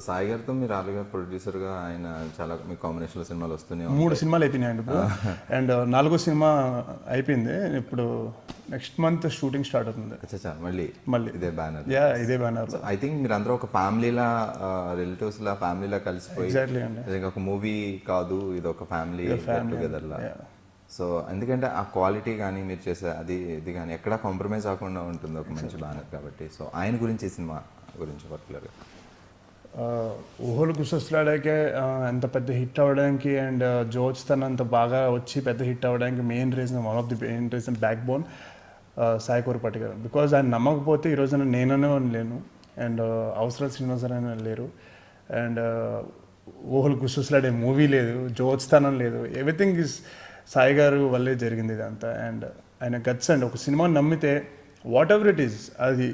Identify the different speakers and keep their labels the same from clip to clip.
Speaker 1: సాయి గారితో మీరు ఆలుగా ప్రొడ్యూసర్గా ఆయన చాలా మీ కాంబినేషన్లో సినిమాలు వస్తున్నాయి.
Speaker 2: 3 సినిమాలు అయిపోయినాయండి ఇప్పుడు. అండ్ 4వ సినిమా అయిపోయింది. ఇప్పుడు నెక్స్ట్ మంత్ షూటింగ్ స్టార్ట్ అవుతుంది.
Speaker 1: అచ్చా, మళ్ళీ ఇదే బ్యానర్.
Speaker 2: ఇదే బ్యానర్.
Speaker 1: ఐ థింక్ మీరు అందరూ ఒక ఫ్యామిలీలా, రిలేటివ్స్ లా, ఫ్యామిలీలా కలిసిపోయి
Speaker 2: ఎగ్జాక్ట్లీ అండి.
Speaker 1: ఒక మూవీ కాదు, ఇది ఒక ఫ్యామిలీ టుగెదర్ లా. సో ఎందుకంటే ఆ క్వాలిటీ కానీ మీరు చేసే ఇది కానీ ఎక్కడా కాంప్రమైజ్ అవ్వకుండా ఉంటుంది ఒక మంచి బ్యానర్ కాబట్టి. సో ఆయన గురించి, ఈ సినిమా గురించి పర్టికులర్గా
Speaker 2: ఊహలు గుసొస్తున్నాడాకే అంత పెద్ద హిట్ అవ్వడానికి అండ్ జోజ్ తన అంత బాగా వచ్చి పెద్ద హిట్ అవ్వడానికి main reason, one of the main reason, back bone Sai Korrapati గారు. బికాజ్ ఆయన నమ్మకపోతే ఈరోజు నేననే లేను, అండ్ అవసరాల శ్రీనివాసరావు లేరు, అండ్ ఊహలు గుసొస్తున్నాడే మూవీ లేదు, జోజ్ తనం లేదు, ఎవ్రీథింగ్ ఈజ్ సాయి గారు వల్లే జరిగింది ఇదంతా. అండ్ ఆయన గట్స్ అండ్ ఒక సినిమాని నమ్మితే వాట్ ఎవర్ ఇట్ ఈస్ అది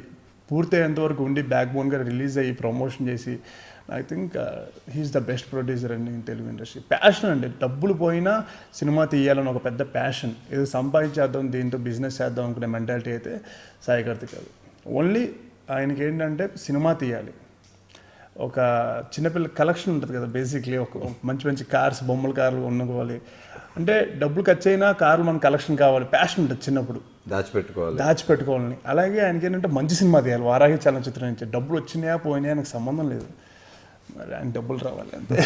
Speaker 2: పూర్తయ్యేంతవరకు ఉండి బ్యాక్ బోన్గా రిలీజ్ అయ్యి ప్రమోషన్ చేసి, I think he is the best producer అండి ఇన్ తెలుగు ఇండస్ట్రీ. ప్యాషన్ అండి, డబ్బులు పోయినా సినిమా తీయాలని ఒక పెద్ద ప్యాషన్, ఏదో సంపాదించేద్దాం దీంతో బిజినెస్ చేద్దాం అనుకునే మెంటాలిటీ అయితే సాయి గారిది కాదు. ఓన్లీ ఆయనకి ఏంటంటే సినిమా తీయాలి, ఒక చిన్నపిల్ల కలెక్షన్ ఉంటుంది కదా బేసిక్లీ, ఒక మంచి మంచి కార్స్, బొమ్మల కార్లు ఉన్నకోవాలి అంటే డబ్బులు ఖర్చు అయినా కార్లు మన కలెక్షన్ కావాలి, ప్యాషన్ ఉంటుంది చిన్నప్పుడు, దాచిపెట్టుకోవాలని. అలాగే ఆయనకి ఏంటంటే మంచి సినిమా తీయాలి, వారాహి చలనచిత్రం నుంచి డబ్బులు వచ్చినాయా పోయినాయా నాకు సంబంధం లేదు, మరి ఆయన డబ్బులు రావాలి అంతే.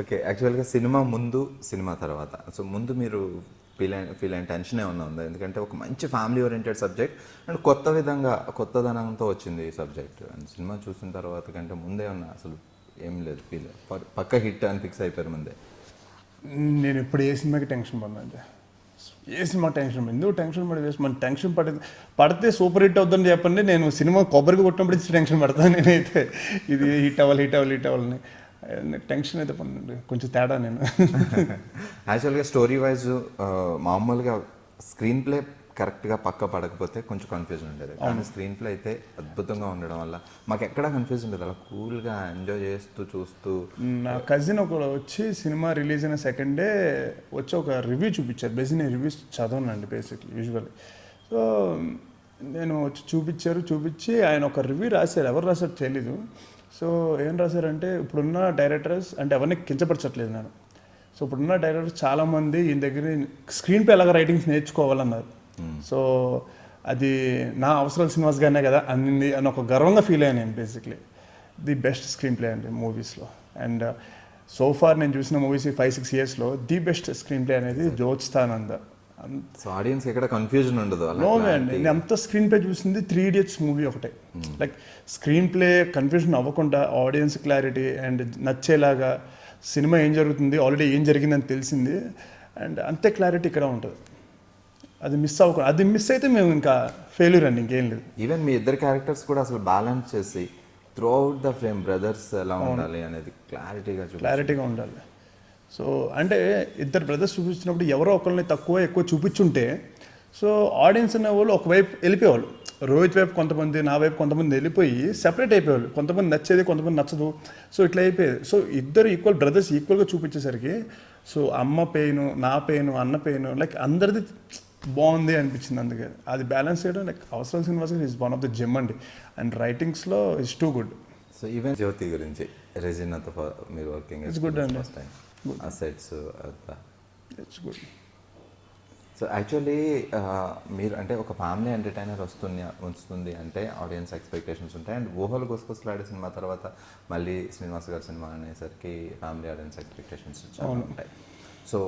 Speaker 1: ఓకే, యాక్చువల్గా సినిమా ముందు, సినిమా తర్వాత, సో ముందు మీరు ఫీల్ అయిన టెన్షన్ ఏమన్నా ఉందా? ఎందుకంటే ఒక మంచి ఫ్యామిలీ ఓరియంటెడ్ సబ్జెక్ట్ అండ్ కొత్త విధంగా, కొత్తదనంతో వచ్చింది ఈ సబ్జెక్ట్. అండ్ సినిమా చూసిన తర్వాత కంటే ముందే ఉన్నా అసలు ఏం లేదు ఫీల్, పక్క హిట్ అని ఫిక్స్ అయిపోయారు ముందే?
Speaker 2: నేను ఇప్పుడు ఏ సినిమాకి టెన్షన్ పడినండి, ఏ సినిమా టెన్షన్ ఎందుకు టెన్షన్ పడి వేసి, మన టెన్షన్ పడితే సూపర్ హిట్ అవుతుందని చెప్పండి, నేను సినిమా కొబ్బరికి కొట్టినప్పుడు టెన్షన్ పడతాను నేనైతే, ఇది హిట్ అవ్వాలని టెన్షన్ అయితే పడండి, కొంచెం తేడా నేను.
Speaker 1: యాక్చువల్గా స్టోరీ వైజ్ మామూలుగా స్క్రీన్ ప్లే కరెక్ట్గా పక్క పడకపోతే కొంచెం కన్ఫ్యూజన్ ఉండేది, కానీ స్క్రీన్ ప్లే అయితే అద్భుతంగా ఉండడం వల్ల మాకు ఎక్కడ కన్ఫ్యూజన్ ఉండేది, అలా కూల్గా ఎంజాయ్ చేస్తూ చూస్తూ.
Speaker 2: నా కజిన్ ఒకరు వచ్చి సినిమా రిలీజ్ అయిన సెకండ్ డే వచ్చి ఒక రివ్యూ చూపించారు. బేసిక్ నేను రివ్యూస్ చదవనండి బేసిక్లీ యూజువల్లీ. సో నేను వచ్చి చూపించి ఆయన ఒక రివ్యూ రాశారు, ఎవరు రాశారు తెలీదు. సో ఏం రాశారంటే, ఇప్పుడున్న డైరెక్టర్స్ అంటే ఎవరిని కించపరచట్లేదు నేను, సో ఇప్పుడున్న డైరెక్టర్స్ చాలామంది ఈయన దగ్గర స్క్రీన్ ప్లే ఎలాగ రైటింగ్స్ నేర్చుకోవాలన్నారు. సో అది నా అవసరాల శ్రీనివాస్ గానే కదా అన్నింది అని ఒక గర్వంగా ఫీల్ అయ్యాను నేను. Basically the best screen play అండి మూవీస్లో, అండ్ సో ఫార్ నేను చూసిన మూవీస్ 5-6 ఇయర్స్లో ది బెస్ట్ స్క్రీన్ ప్లే అనేది జోచిస్తానంద.
Speaker 1: సో ఆడియన్స్ ఎక్కడ కన్ఫ్యూజన్ ఉండదు.
Speaker 2: నో అండి, నేను అంత స్క్రీన్ ప్లే చూసింది 3 Idiots మూవీ ఒకటే. లైక్ స్క్రీన్ ప్లే కన్ఫ్యూజన్ అవ్వకుండా ఆడియన్స్ క్లారిటీ అండ్ నచ్చేలాగా సినిమా ఏం జరుగుతుంది, ఆల్రెడీ ఏం జరిగిందని తెలిసింది, అండ్ అంతే క్లారిటీ ఇక్కడ ఉంటుంది. అది మిస్ అవ్వకుండా, అది మిస్ అయితే మేము ఇంకా ఫెయిల్యూర్ అండి, ఇంకేం లేదు.
Speaker 1: ఈవెన్ మీ ఇద్దరు క్యారెక్టర్స్ కూడా అసలు బ్యాలెన్స్ చేసి through out the frame brothers ఎలా ఉండాలి అనేది క్లారిటీగా
Speaker 2: ఉండాలి. సో అంటే ఇద్దరు బ్రదర్స్ చూపించినప్పుడు ఎవరో ఒకరిని ఎక్కువ చూపించుంటే, సో ఆడియన్స్ అనే వాళ్ళు ఒకవైపు వెళ్ళిపోయేవాళ్ళు, రోహిత్ వైపు కొంతమంది, నా వైపు కొంతమంది వెళ్ళిపోయి సెపరేట్ అయిపోయేవాళ్ళు, కొంతమంది నచ్చేది కొంతమంది నచ్చదు, సో ఇట్లా అయిపోయేది. సో ఇద్దరు బ్రదర్స్ ఈక్వల్గా చూపించేసరికి, సో అమ్మ పెయిన్, నా పెయిన్, అన్న పెయిన్, లైక్ అందరిది బాగుంది అనిపించింది. అందుకే అది బ్యాలెన్స్ చేయడం లైక్ అవసరం Srinivas is one of the gem అండి, అండ్ రైటింగ్స్లో it's too good.
Speaker 1: So even Jyothi గురించి, రెజినాతో మీరు వర్కింగ్,
Speaker 2: ఇట్స్ గుడ్ అండి,
Speaker 1: assets
Speaker 2: it's good.
Speaker 1: So actually మీరు అంటే ఒక ఫ్యామిలీ ఎంటర్టైనర్ వస్తుంది అంటే ఆడియన్స్ ఎక్స్పెక్టేషన్స్ ఉంటాయి, అండ్ ఊహలు గుసగుసలాడే సినిమా తర్వాత మళ్ళీ శ్రీనివాస్ గారి సినిమా అనేసరికి ఫ్యామిలీ ఆడియన్స్ ఎక్స్పెక్టేషన్స్ చాలా ఉంటాయి. సో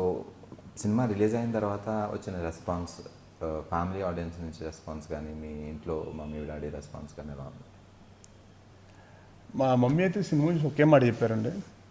Speaker 1: సినిమా రిలీజ్ అయిన తర్వాత వచ్చిన రెస్పాన్స్, ఫ్యామిలీ ఆడియన్స్ నుంచి రెస్పాన్స్ కానీ, మీ ఇంట్లో మమ్మీ డాడీ రెస్పాన్స్ కానీ ఎలా ఉంది?
Speaker 2: మా మమ్మీ అయితే సినిమా చూసి ఒకే మాట చెప్పారండి,